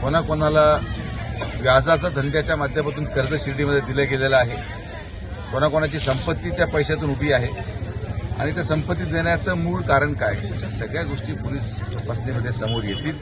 कोणाकोणाला व्याजाचा धंद्याच्या माध्यमातून कर्ज शिर्डीमध्ये दिलं गेलेलं आहे, कोणाकोणाची संपत्ती त्या पैशातून उभी आहे आणि त्या संपत्ती देण्याचं मूळ कारण काय, अशा सगळ्या गोष्टी पोलीस तपासणीमध्ये समोर येतील.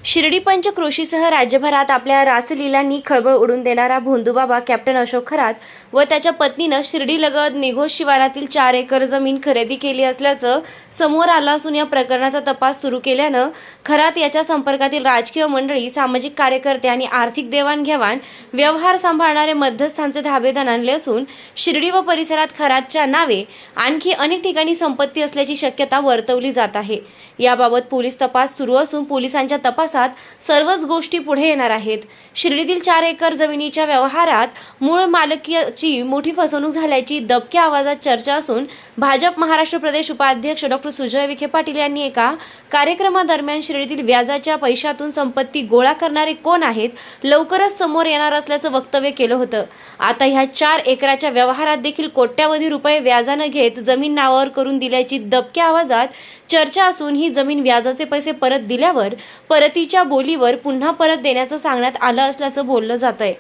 शिर्डी पंचक्रोशीसह राज्यभरात आपल्या रासलीलांनी खळबळ उडून देणारा भोंदूबाबा कॅप्टन अशोक खरात व त्याच्या पत्नीनं शिर्डीलगत निघोज शिवारातील 4 एकर जमीन खरेदी केली असल्याचं समोर आलं असून या प्रकरणाचा तपास सुरू केल्यानं खरात याच्या संपर्कातील राजकीय मंडळी, सामाजिक कार्यकर्ते आणि आर्थिक देवाणघेवाण व्यवहार सांभाळणारे मध्यस्थांचे धाबेदार आणले असून शिर्डी व परिसरात खरातच्या नावे आणखी अनेक ठिकाणी संपत्ती असल्याची शक्यता वर्तवली जात आहे. याबाबत पोलीस तपास सुरू असून पोलिसांच्या तपासात सर्वच गोष्टी पुढे येणार आहेत. शिर्डीतील 4 एकर जमिनीच्या व्यवहारात मूळ मालकीची मोठी फसवणूक झाल्याची दबक्या आवाजात चर्चा असून भाजप महाराष्ट्र प्रदेश उपाध्यक्ष डॉ. सुजय विखे पाटील यांनी एका कार्यक्रमादरम्यान शिर्डीतील व्याजाच्या पैशातून संपत्ती गोळा करणारे कोण आहेत लवकरच समोर येणार असल्याचं वक्तव्य केलं होतं. आता ह्या 4 एकराच्या व्यवहारात देखील कोट्यावधी रुपये व्याजानं घेत जमीन नावावर करून दिल्याची दबक्या आवाजात चर्चा असून ही जमीन व्याजाचे पैसे परत दिल्यावर परतीच्या बोलीवर पुन्हा परत देण्याचं सांगण्यात आलं असल्याचं बोललं जातंय.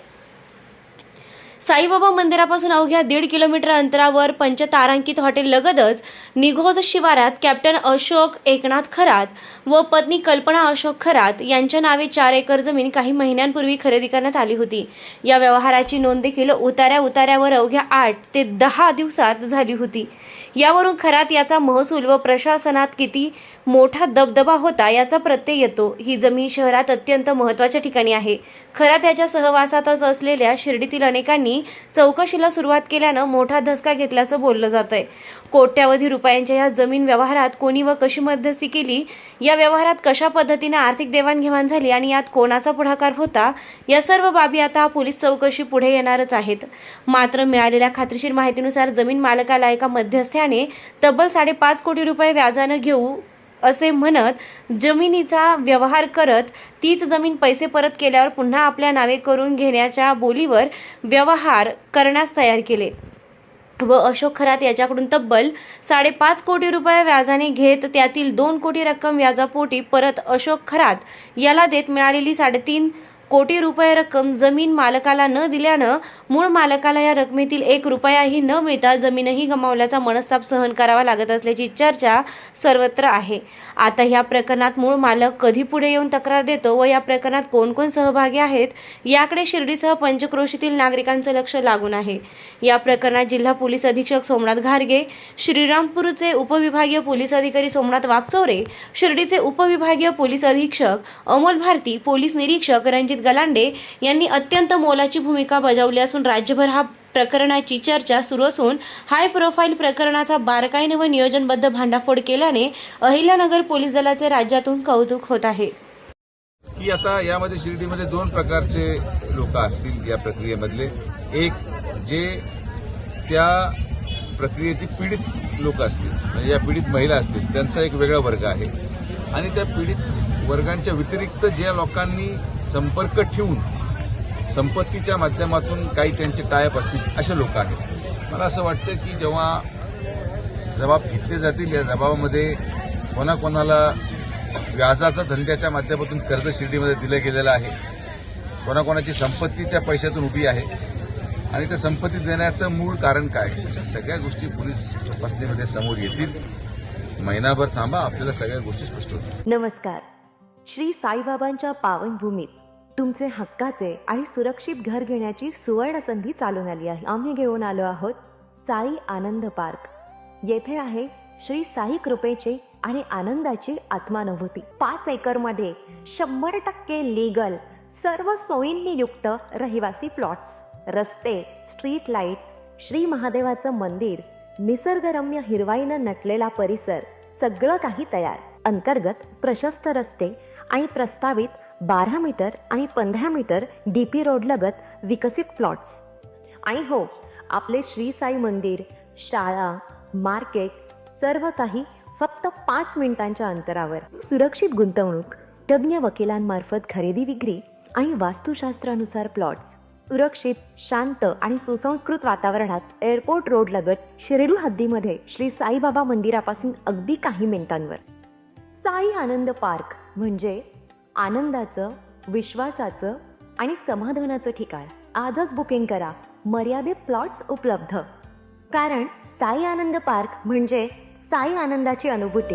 साईबाबा मंदिरापासून अवघ्या 1.5 किलोमीटर अंतरावर पंचतारांकित हॉटेल लगतच निघोज शिवारात कॅप्टन अशोक एकनाथ खरात व पत्नी कल्पना अशोक खरात यांच्या नावे 4 एकर जमीन काही महिन्यांपूर्वी खरेदी करण्यात आली होती. या व्यवहाराची नोंद देखील उतार्यावर अवघ्या 8 ते 10 दिवसात झाली होती. यावरून खरात याचा महसूल व प्रशासनात किती मोठा दबदबा होता याचा प्रत्यय येतो. ही जमीन शहरात अत्यंत महत्त्वाच्या ठिकाणी आहे. खरात याच्या सहवासातच असलेल्या शिर्डीतील अनेकांनी चौकशीला सुरुवात केल्यानं मोठा धसका घेतल्याचं बोललं जातंय. कोट्यावधी रुपयांच्या या जमीन व्यवहारात कोणी व कशी मध्यस्थी केली, या व्यवहारात कशा पद्धतीने आर्थिक देवाणघेवाण झाली आणि यात कोणाचा पुढाकार होता, या सर्व बाबी आता पोलीस चौकशी पुढे येणारच आहेत. मात्र मिळालेल्या खात्रीशीर माहितीनुसार जमीन मालकाला एका मध्यस्थाने तब्बल 5.5 कोटी रुपये व्याजानं घेऊ असे म्हणत जमिनीचा व्यवहार करत तीच जमीन पैसे परत केल्यावर पुन्हा आपल्या नावे करून घेण्याच्या बोलीवर व्यवहार करण्यास तयार केले व अशोक खरात याच्याकडून तब्बल 5.5 कोटी रुपये व्याजाने घेत त्यातील 2 कोटी रक्कम व्याजापोटी परत अशोक खरात याला देत मिळालेली 3.5 कोटी रुपये रक्कम जमीन मालकाला न दिल्यानं मूळ मालकाला या रकमेतील 1 रुपयाही न मिळता जमीनही गमावल्याचा मनस्ताप सहन करावा लागत असल्याची चर्चा सर्वत्र आहे. आता या प्रकरणात मूळ मालक कधी पुढे येऊन तक्रार देतो व या प्रकरणात कोण कोण सहभागी आहेत याकडे शिर्डीसह पंचक्रोशीतील नागरिकांचं लक्ष लागून आहे. या प्रकरणात जिल्हा पोलीस अधीक्षक सोमनाथ घारगे, श्रीरामपूरचे उपविभागीय पोलीस अधिकारी सोमनाथ वाकचौरे, शिर्डीचे उपविभागीय पोलीस अधीक्षक अमोल भारती, पोलीस निरीक्षक रणजित गलांडे यांनी अत्यंत मोलाची भूमिका बजावली असून राज्यभर हा प्रकरणाची चर्चा सुरू असून हाय प्रोफाईल प्रकरणाचा बारकाईने व नियोजनबद्ध भांडाफोड केल्याने अहिल्यानगर पोलीस दलाचे राज्यातून कौतुक होत आहे. की आता यामध्ये शिर्डीमध्ये 2 प्रकारचे लोक असतील या प्रक्रियेमधले. एक जे त्या प्रक्रियेची पीडित लोक असतील, म्हणजे या पीडित महिला असतील, त्यांचा एक वेगळा वर्ग आहे. आणि त्या पीडित वर्गांच्या व्यतिरिक्त ज्या लोकांनी संपर्क ठेवून संपत्तीच्या माध्यमातून काही त्यांचे टायअप असतील असे लोक आहेत. मला असं वाटतं की जेव्हा जबाब घेतले जातील, या जबाबामध्ये कोणाकोणाला व्याजाचा धंद्याच्या माध्यमातून कर्ज शिर्डीमध्ये दिलं गेलेलं आहे, कोणाकोणाची संपत्ती त्या पैशातून उभी आहे आणि त्या संपत्ती देण्याचं मूळ कारण काय, अशा सगळ्या गोष्टी पोलीस तपासणीमध्ये समोर येतील. महिनाभर थांबा, आपल्याला सगळ्या गोष्टी स्पष्ट होतील. नमस्कार. श्री साईबाबांच्या पावनभूमीत तुमचे हक्काचे आणि सुरक्षित घर घेण्याची सुवर्ण संधी चालून आली आहे. आम्ही घेऊन आलो आहोत साई आनंद पार्क. येथे आहे श्री साई कृपेचे आणि आनंदाची आत्मानुभूती. 5 एकरमध्ये 100% लीगल, सर्व सोयींनी युक्त रहिवासी प्लॉट्स, रस्ते, स्ट्रीट लाईट्स, श्री महादेवाचं मंदिर, निसर्गरम्य हिरवाईनं नटलेला परिसर, सगळं काही तयार. अंतर्गत प्रशस्त रस्ते आणि प्रस्तावित 12 मीटर आणि 15 मीटर DP रोड लगत विकसित प्लॉट्स. आणि हो, आपले श्री साई मंदिर, शाळा, मार्केट, सर्व काही फक्त 5 मिनिटांच्या अंतरावर. सुरक्षित गुंतवणूक, तज्ज्ञ वकिलांमार्फत खरेदी विक्री आणि वास्तुशास्त्रानुसार प्लॉट्स. सुरक्षित, शांत आणि सुसंस्कृत वातावरणात एअरपोर्ट रोड लगत शिर्डी हद्दीमध्ये श्री साईबाबा मंदिरापासून अगदी काही मिनिटांवर. साई आनंद पार्क म्हणजे आनंदाचं विश्वासाचं आणि समाधानाचं ठिकाण. आजच बुकिंग करा. मर्यादित प्लॉट्स उपलब्ध. कारण साई आनंद पार्क म्हणजे साई आनंदाची अनुभूती.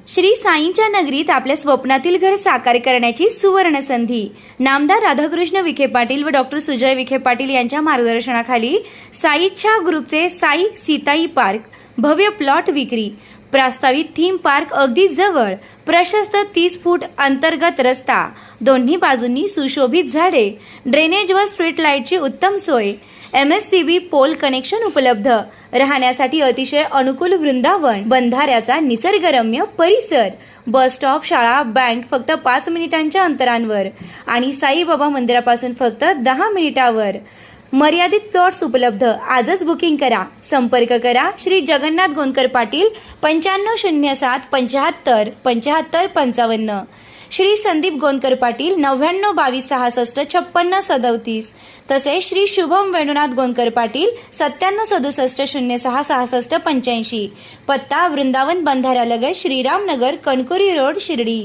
श्री साईंच्या नगरीत आपल्या स्वप्नातील घर साकार करण्याची सुवर्ण संधी. नामदार राधाकृष्ण विखे पाटील व डॉक्टर सुजय विखे पाटील यांच्या मार्गदर्शनाखाली साई इच्छा ग्रुपचे साई सीताई पार्क भव्य प्लॉट विक्री. प्रस्तावित थीम पार्क अगदी जवळ. प्रशस्त 30 फूट अंतर्गत रस्ता, दोन्ही बाजूंनी सुशोभित झाडे, ड्रेनेज व स्ट्रीट लाईटची उत्तम सोय, MSCB पोल कनेक्शन उपलब्ध, राहण्यासाठी अतिशय अनुकूल वृंदावन, बंधाऱ्याचा निसर्गरम्य परिसर, बस स्टॉप, शाळा, बँक फक्त 5 मिनिटांच्या अंतरावर आणि साईबाबा मंदिरापासून फक्त 10 मिनिटावर. मर्यादित प्लॉट्स उपलब्ध. आजच बुकिंग करा. संपर्क करा श्री जगन्नाथ गोंदकर पाटील 9507 75 75 55, श्री संदीप गोंदकर पाटील 99 22 66 56 37, तसेच श्री शुभम वेणुनाथ गोंदकर पाटील 97 67 06 66 85. पत्ता वृंदावन बंधाऱ्यालगत श्रीराम नगर, कणकोरी रोड, शिर्डी.